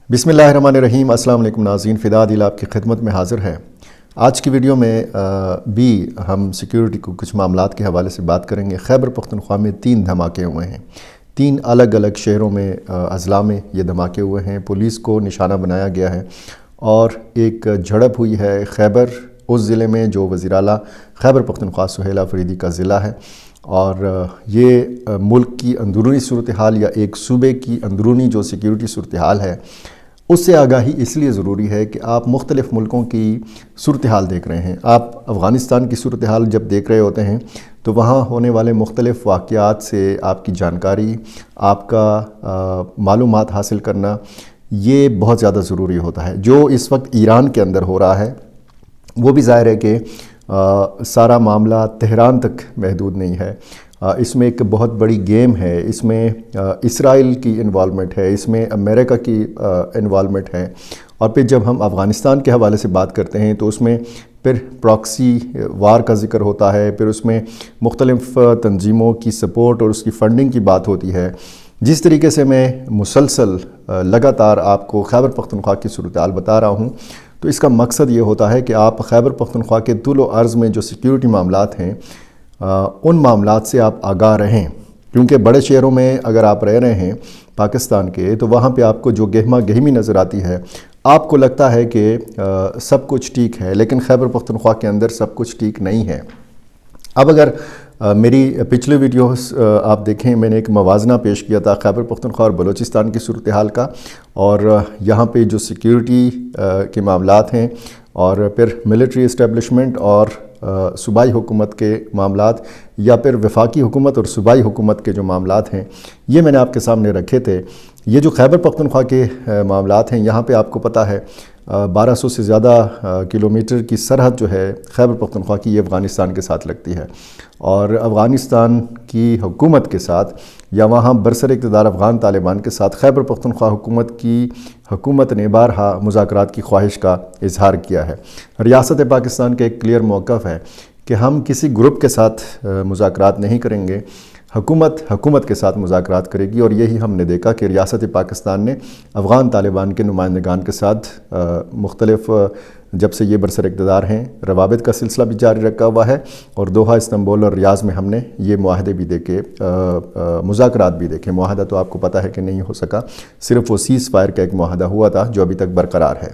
बिस्मिल्लाहिर्रहमानिर्रहीम। अस्सलाम वालेकुम नाज़रीन, फ़िदा दिल आपकी खिदमत में हाज़िर है। आज की वीडियो में भी हम सिक्योरिटी को कुछ मामलात के हवाले से बात करेंगे। खैबर पख्तूनख्वा में 3 धमाके हुए हैं। 3 अलग अलग शहरों में अज़ला में ये धमाके हुए हैं। पुलिस को निशाना बनाया गया है और एक झड़प हुई है खैबर उस ज़िले में जो वज़ीर आला खैबर पख्तूनख्वा सुहेल अफरीदी का ज़िला है। और ये मुल्क की अंदरूनी सूरत हाल या एक सूबे की अंदरूनी जो सिक्योरिटी सूरत हाल है उससे आगाही इसलिए ज़रूरी है कि आप मुख्तलिफ़ मुल्कों की सूरत हाल देख रहे हैं। आप अफ़गानिस्तान की सूरत हाल जब देख रहे होते हैं तो वहाँ होने वाले मुख्तलिफ़ वाक़यात से आपकी जानकारी, आपका मालूमात हासिल करना ये बहुत ज़्यादा ज़रूरी होता है। जो इस वक्त ईरान के अंदर हो रहा है वो भी ज़ाहिर है कि सारा मामला तेहरान तक महदूद नहीं है। इसमें एक बहुत बड़ी गेम है, इसमें इसराइल की इन्वॉल्वमेंट है, इसमें अमेरिका की इन्वॉल्वमेंट है। और फिर जब हम अफ़गानिस्तान के हवाले से बात करते हैं तो उसमें फिर प्रॉक्सी वार का ज़िक्र होता है, फिर उसमें मुख्तलिफ़ तंजीमों की सपोर्ट और उसकी फ़ंडिंग की बात होती है। जिस तरीके से मैं मुसलसल लगातार आपको खैबर पख्तूनख्वा की सूरत हाल बता रहा हूँ तो इसका मकसद ये होता है कि आप खैबर पख्तूनख्वा के तुल व अर्ज़ में जो सिक्योरिटी मामलात हैं उन मामलात से आप आगाह रहें। क्योंकि बड़े शहरों में अगर आप रह रहे हैं पाकिस्तान के तो वहाँ पे आपको जो गहमा गहमी नज़र आती है, आपको लगता है कि सब कुछ ठीक है, लेकिन खैबर पख्तूनख्वा के अंदर सब कुछ ठीक नहीं है। अब अगर मेरी पिछले वीडियोस आप देखें, मैंने एक मवाजना पेश किया था खैबर पख्तूनख्वा और बलूचिस्तान की सूरत हाल का, और यहाँ पे जो सिक्योरिटी के मामलात हैं और फिर मिलिट्री इस्टेब्लिशमेंट और सूबाई हुकूमत के मामलात या फिर वफाकी हुकूमत और सूबाई हुकूमत के जो मामलात हैं ये मैंने आपके सामने रखे थे। ये जो खैबर पख्तूनख्वा के मामलात हैं, यहाँ पे आपको पता है 1200 से ज़्यादा किलोमीटर की सरहद जो है खैबर पख्तूनख्वा की, ये अफ़गानिस्तान के साथ लगती है। और अफ़गानिस्तान की हुकूमत के साथ या वहाँ बरसर इक़्तिदार अफ़गान तालिबान के साथ खैबर पख्तूनख्वा हुकूमत ने बारहा मुज़ाकरात की ख्वाहिश का इजहार किया है। रियासत पाकिस्तान का एक क्लियर मौक़िफ़ है कि हम किसी ग्रुप के साथ मुज़ाकरात नहीं करेंगे, हुकूमत के साथ मुज़ाकरात करेगी। और यही हमने देखा कि रियासत पाकिस्तान ने अफ़गान तालिबान के नुमाइंदगान के साथ मुख्तलिफ़ जब से ये बरसर इक़्तिदार हैं रवाबित का सिलसिला भी जारी रखा हुआ है। और दोहा, इस्तांबुल और रियाज़ में हमने ये मुआहदे भी देखे, मुज़ाकरात भी देखे। मुआहदा तो आपको पता है कि नहीं हो सका, सिर्फ़ वो सीज़ फायर का एक मुआहदा हुआ था जो अभी तक बरकरार है।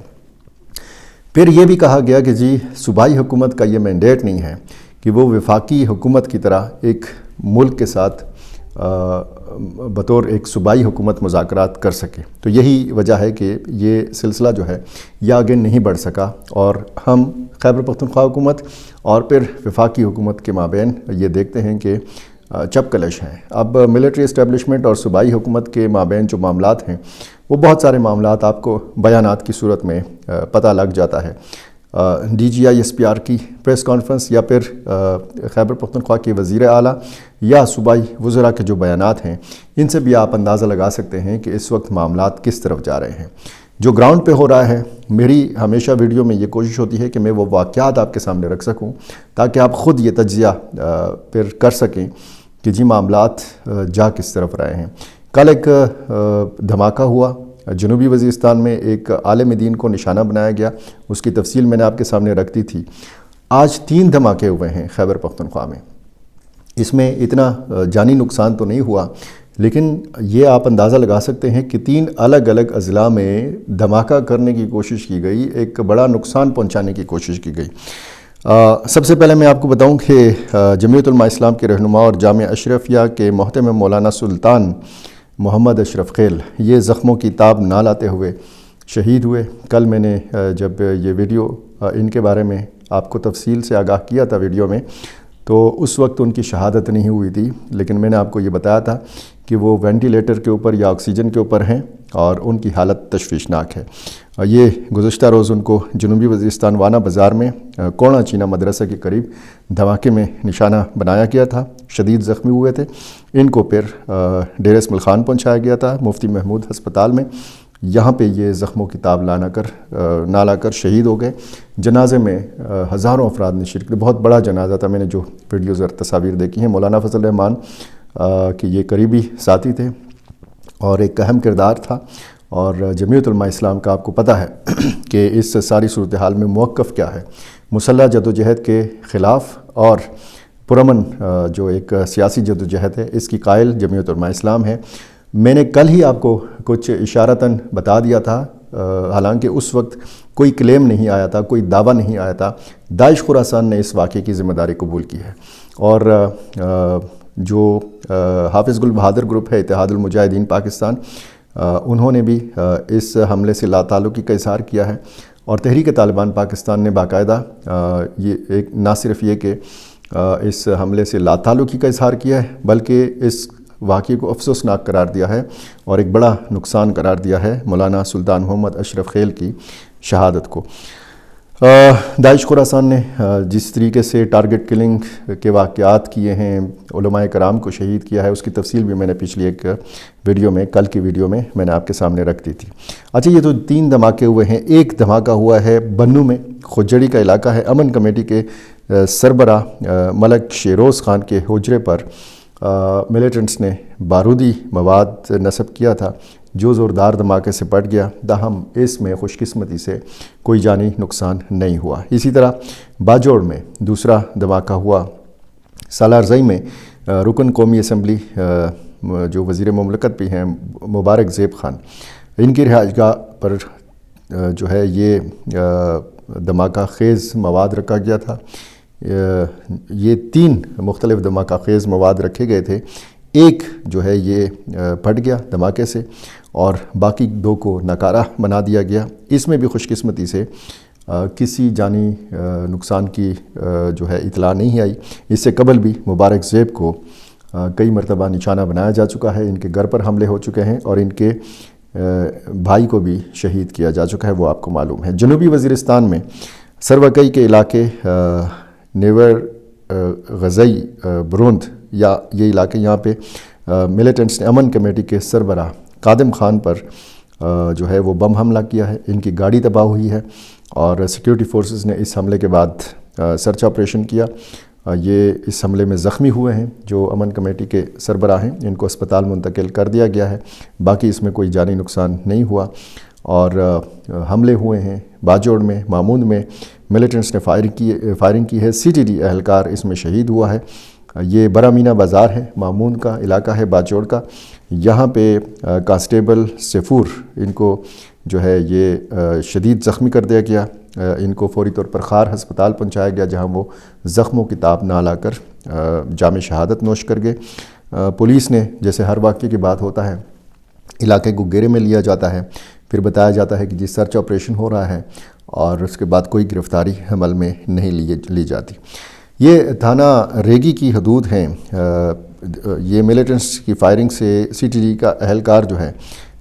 फिर ये भी कहा गया कि जी सूबाई हुकूमत का ये मैंडेट नहीं है कि वो वफाकी हुकूमत की तरह एक मुल्क के साथ बतौर एक सूबाई हुकूमत मुज़ाकरात कर सके। तो यही वजह है कि ये सिलसिला जो है यह आगे नहीं बढ़ सका और हम खैबर पख्तूनख्वा हुकूमत और फिर वफाकी हुकूमत के माबैन ये देखते हैं कि चपकलश हैं। अब मिलिट्री इस्टेब्लिशमेंट और सूबाई हुकूमत के माबैन जो मामलात हैं वो बहुत सारे मामलात आपको बयानात की सूरत में पता लग जाता है। DGI SPR की प्रेस कॉन्फ्रेंस या फिर खैबर पख्तूनख्वा के वज़ीर आला या सूबाई वज़रा के जो बयानात हैं इनसे भी आप अंदाज़ा लगा सकते हैं कि इस वक्त मामलात किस तरफ जा रहे हैं। जो ग्राउंड पे हो रहा है, मेरी हमेशा वीडियो में ये कोशिश होती है कि मैं वो वाक़यात आपके सामने रख सकूं ताकि आप ख़ुद ये तज्ज़िया फिर कर सकें कि जी मामलात जा किस तरफ रहे हैं। कल एक धमाका हुआ जनूबी वज़ीरिस्तान में, एक आलिम दीन को निशाना बनाया गया, उसकी तफसील मैंने आपके सामने रख दी थी। आज 3 धमाके हुए हैं खैबर पख्तूनख्वा में। इसमें इतना जानी नुकसान तो नहीं हुआ, लेकिन ये आप अंदाज़ा लगा सकते हैं कि 3 अलग अलग अज़ला में धमाका करने की कोशिश की गई, एक बड़ा नुकसान पहुँचाने की कोशिश की गई। सबसे पहले मैं आपको बताऊं कि जमीयत उलमा इस्लाम के रहनुमा और जामिया अशरफिया के मोहतरम मौलाना सुल्तान मोहम्मद अशरफ खेल ये ज़ख्मों की ताब ना लाते हुए शहीद हुए। कल मैंने जब ये वीडियो इनके बारे में आपको तफसील से आगाह किया था वीडियो में, तो उस वक्त उनकी शहादत नहीं हुई थी, लेकिन मैंने आपको ये बताया था कि वो वेंटिलेटर के ऊपर या ऑक्सीजन के ऊपर हैं और उनकी हालत तशवीशनाक है। ये गुज़श्ता रोज़ उनको जनूबी वज़ीरिस्तान वाना बाज़ार में कोना चीना मदरसा के करीब धमाके में निशाना बनाया गया था। शदीद ज़ख्मी हुए थे, इनको फिर डेर इस्माइल ख़ान पहुँचाया गया था मुफ्ती महमूद हस्पताल में। यहाँ पे ये ज़ख्मों की ताब ना लाकर शहीद हो गए। जनाजे में हज़ारों अफराद ने शिरकत, बहुत बड़ा जनाजा था। मैंने जो वीडियोज़ और तस्वीर देखी हैं, मौलाना फजल रहमान कि ये करीबी साथी थे और एक अहम किरदार था। اور جمعیت علماء اسلام کا آپ کو پتہ ہے کہ اس ساری صورتحال میں موقف کیا ہے، مسلح جدوجہد کے خلاف اور پرامن جو ایک سیاسی جدوجہد ہے اس کی قائل جمعیت علماء اسلام ہے۔ میں نے کل ہی آپ کو کچھ اشارتاً بتا دیا تھا، حالانکہ اس وقت کوئی کلیم نہیں آیا تھا، کوئی دعویٰ نہیں آیا تھا، داعش خراسان نے اس واقعے کی ذمہ داری قبول کی ہے، اور جو حافظ گل بہادر گروپ ہے اتحاد المجاہدین پاکستان، انہوں نے بھی اس حملے سے لا تعلقی کا اظہار کیا ہے، اور تحریک طالبان پاکستان نے باقاعدہ یہ نہ صرف یہ کہ اس حملے سے لا تعلقی کا اظہار کیا ہے، بلکہ اس واقعے کو افسوسناک قرار دیا ہے اور ایک بڑا نقصان قرار دیا ہے مولانا سلطان محمد اشرف خیل کی شہادت کو۔ داعش خراسان نے جس طریقے سے ٹارگٹ کلنگ کے واقعات کیے ہیں، علماء کرام کو شہید کیا ہے، اس کی تفصیل بھی میں نے پچھلی ایک ویڈیو میں، کل کی ویڈیو میں میں نے آپ کے سامنے رکھ دی تھی۔ اچھا، یہ تو 3 دھماکے ہوئے ہیں۔ ایک دھماکہ ہوا ہے بنو میں، خوجڑی کا علاقہ ہے، امن کمیٹی کے سربراہ ملک شیروز خان کے حجرے پر ملیٹنٹس نے بارودی مواد نصب کیا تھا، جو زوردار دھماکے سے پٹ گیا، تاہم اس میں خوش قسمتی سے کوئی جانی نقصان نہیں ہوا۔ اسی طرح باجوڑ میں دوسرا دھماکہ ہوا، سالارزئی میں رکن قومی اسمبلی جو وزیر مملکت بھی ہیں مبارک زیب خان، ان کی رہائش گاہ پر جو ہے یہ دھماکہ خیز مواد رکھا گیا تھا۔ یہ 3 مختلف دھماکہ خیز مواد رکھے گئے تھے، ایک جو ہے یہ پھٹ گیا دھماکے سے اور باقی 2 کو ناکارہ بنا دیا گیا۔ اس میں بھی خوش قسمتی سے کسی جانی نقصان کی جو ہے اطلاع نہیں آئی۔ اس سے قبل بھی مبارک زیب کو کئی مرتبہ نشانہ بنایا جا چکا ہے، ان کے گھر پر حملے ہو چکے ہیں اور ان کے بھائی کو بھی شہید کیا جا چکا ہے، وہ آپ کو معلوم ہے۔ جنوبی وزیرستان میں سروکئی کے علاقے نیور غزئی بروند یا یہ علاقے، یہاں پہ ملیٹنٹس نے امن کمیٹی کے سربراہ قادم خان پر جو ہے وہ بم حملہ کیا ہے، ان کی گاڑی تباہ ہوئی ہے اور سیکیورٹی فورسز نے اس حملے کے بعد سرچ آپریشن کیا۔ یہ اس حملے میں زخمی ہوئے ہیں جو امن کمیٹی کے سربراہ ہیں، ان کو اسپتال منتقل کر دیا گیا ہے، باقی اس میں کوئی جانی نقصان نہیں ہوا۔ اور حملے ہوئے ہیں باجوڑ میں، مامون میں ملیٹنٹس نے فائرنگ کی ہے، CTD اہلکار اس میں شہید ہوا ہے۔ یہ برامینا بازار ہے، مامون کا علاقہ ہے باجوڑ کا، یہاں پہ کانسٹیبل سیفور ان کو جو ہے یہ شدید زخمی کر دیا گیا، ان کو فوری طور پر خار ہسپتال پہنچایا گیا، جہاں وہ زخموں کی تاب نہ لا کر جام شہادت نوش کر گئے۔ پولیس نے، جیسے ہر واقعے کی بات ہوتا ہے، علاقے کو گھیرے میں لیا جاتا ہے، پھر بتایا جاتا ہے کہ جی سرچ آپریشن ہو رہا ہے، اور اس کے بعد کوئی گرفتاری عمل میں نہیں لی جاتی۔ یہ تھانہ ریگی کی حدود ہیں۔ یہ ملیٹنٹس کی فائرنگ سے CTD کا اہلکار جو ہے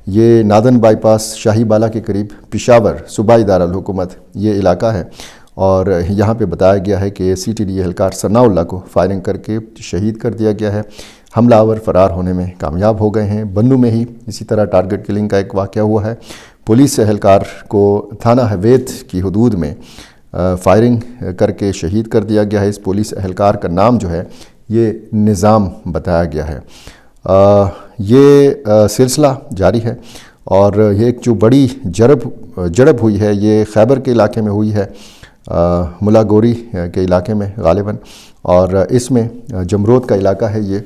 یہ نادن بائی پاس شاہی بالا کے قریب پشاور صوبائی دارالحکومت یہ علاقہ ہے، اور یہاں پہ بتایا گیا ہے کہ CTD اہلکار ثناء اللہ کو فائرنگ کر کے شہید کر دیا گیا ہے۔ حملہ آور فرار ہونے میں کامیاب ہو گئے ہیں۔ بنو میں ہی اسی طرح ٹارگٹ کلنگ کا ایک واقعہ ہوا ہے، پولیس اہلکار کو تھانہ حویت کی حدود میں فائرنگ کر کے شہید کر دیا گیا ہے۔ اس پولیس اہلکار کا نام جو ہے یہ نظام بتایا گیا ہے۔ یہ سلسلہ جاری ہے، اور یہ ایک جو بڑی جڑب ہوئی ہے یہ خیبر کے علاقے میں ہوئی ہے، ملا گوری کے علاقے میں غالباً، اور اس میں جمرود کا علاقہ ہے، یہ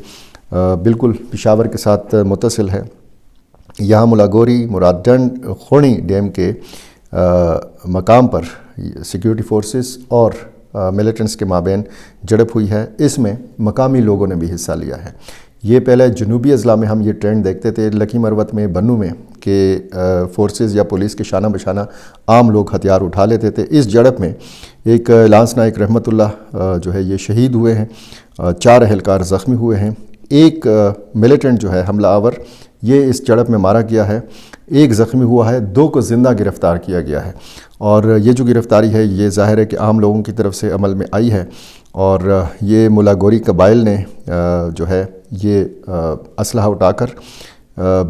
بالکل پشاور کے ساتھ متصل ہے۔ یہاں ملا گوری مراد ڈنڈ خونی ڈیم کے مقام پر سیکیورٹی فورسز اور ملیٹنٹس کے مابین جھڑپ ہوئی ہے۔ اس میں مقامی لوگوں نے بھی حصہ لیا ہے۔ یہ پہلے جنوبی اضلاع میں ہم یہ ٹرینڈ دیکھتے تھے، لکی مروت میں، بنو میں، کہ فورسز یا پولیس کے شانہ بشانہ عام لوگ ہتھیار اٹھا لیتے تھے۔ اس جھڑپ میں ایک لانس نائک رحمت اللہ جو ہے یہ شہید ہوئے ہیں، 4 اہلکار زخمی ہوئے ہیں۔ ایک ملیٹنٹ جو ہے حملہ آور یہ اس جھڑپ میں مارا گیا ہے، ایک زخمی ہوا ہے، 2 کو زندہ گرفتار کیا گیا ہے، اور یہ جو گرفتاری ہے یہ ظاہر ہے کہ عام لوگوں کی طرف سے عمل میں آئی ہے، اور یہ ملا گوری قبائل نے جو ہے یہ اسلحہ اٹھا کر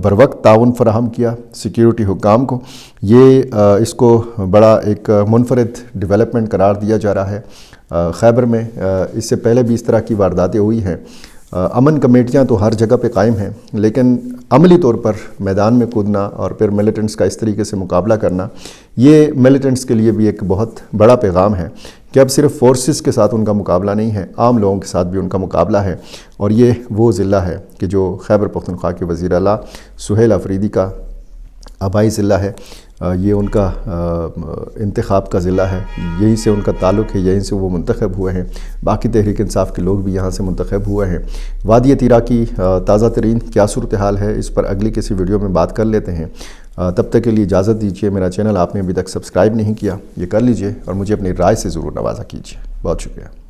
بروقت تعاون فراہم کیا سیکیورٹی حکام کو۔ یہ اس کو بڑا ایک منفرد ڈیولپمنٹ قرار دیا جا رہا ہے۔ خیبر میں اس سے پہلے بھی اس طرح کی وارداتیں ہوئی ہیں، امن کمیٹیاں تو ہر جگہ پہ قائم ہیں، لیکن عملی طور پر میدان میں کودنا اور پھر ملیٹنٹس کا اس طریقے سے مقابلہ کرنا، یہ ملیٹنٹس کے لیے بھی ایک بہت بڑا پیغام ہے کہ اب صرف فورسز کے ساتھ ان کا مقابلہ نہیں ہے، عام لوگوں کے ساتھ بھی ان کا مقابلہ ہے۔ اور یہ وہ ضلع ہے کہ جو خیبر پختونخوا کے وزیر اعلیٰ سہیل آفریدی کا آبائی ضلع ہے، یہ ان کا انتخاب کا ضلع ہے، یہیں سے ان کا تعلق ہے، یہیں سے وہ منتخب ہوئے ہیں، باقی تحریک انصاف کے لوگ بھی یہاں سے منتخب ہوئے ہیں۔ وادی تیرا کی تازہ ترین کیا صورتحال ہے، اس پر اگلی کسی ویڈیو میں بات کر لیتے ہیں۔ تب تک کے لیے اجازت دیجیے، میرا چینل آپ نے ابھی تک سبسکرائب نہیں کیا، یہ کر لیجئے اور مجھے اپنی رائے سے ضرور نوازا کیجیے۔ بہت شکریہ۔